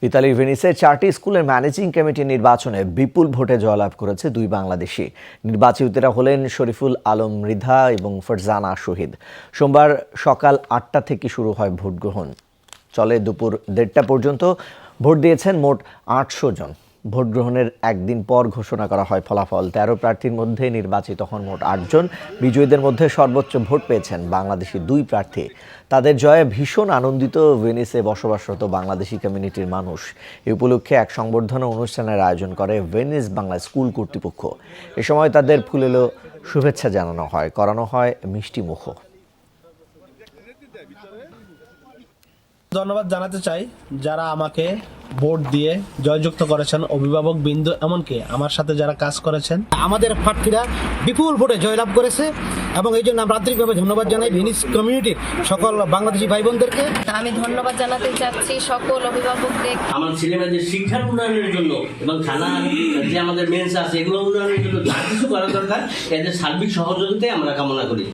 ইতালির ভেনিসে 4টি স্কুলের ম্যানেজিং কমিটি নির্বাচনে বিপুল ভোটে জয়লাভ করেছে দুই বাংলাদেশি। নির্বাচিতরা হলেন শরীফুল আলম মৃধা এবং ফারজানা শহীদ। সোমবার সকাল 8টা থেকে শুরু হয় ভোট গ্রহণ, চলে দুপুর 1:30টা পর্যন্ত। ভোট দিয়েছেন মোট 800 জন। ভোট গ্রহণের একদিন পর ঘোষণা করা হয় ফলাফল। 13 প্রার্থীর মধ্যে নির্বাচিত হন মোট 8 জন। বিজয়ীদের মধ্যে সর্বোচ্চ ভোট পেয়েছেন বাংলাদেশি 2 প্রার্থী। তাদের জয়ে ভীষণ আনন্দিত ভেনিসে বসবাসরত বাংলাদেশি কমিউনিটির মানুষ। এ উপলক্ষে এক সংবর্ধনা অনুষ্ঠানের আয়োজন করে ভেনিস বাংলা স্কুল কর্তৃপক্ষ। এ সময় তাদের ফুলেলো শুভেচ্ছা জানানো হয়, করানো হয় মিষ্টি মুখ। ধন্যবাদ জানাতে চাই যারা আমাকে ভোট দিয়ে জয়যুক্ত করেছেন, অভিভাবক বিন্দু, এমনকি আমার সাথে যারা কাজ করেছেন। আমাদের প্রার্থীরা বিপুল ভোটে জয়লাভ করেছে এবং এই জন্য আমরা আন্তরিকভাবে ধন্যবাদ জানাই ভেনিস কমিউনিটির সকল বাংলাদেশি ভাই বোনদেরকে। আমি ধন্যবাদ জানাতে চাচ্ছি সকল অভিভাবকদের। আমার ছেলেমেয়েদের শিক্ষার উন্নয়নের জন্য এবং থানা যে আমাদের মেন্স আছে এগুলো উন্নয়নের জন্য যা কিছু করা দরকার এদের সার্বিক সহযোগিতায় আমরা কামনা করি।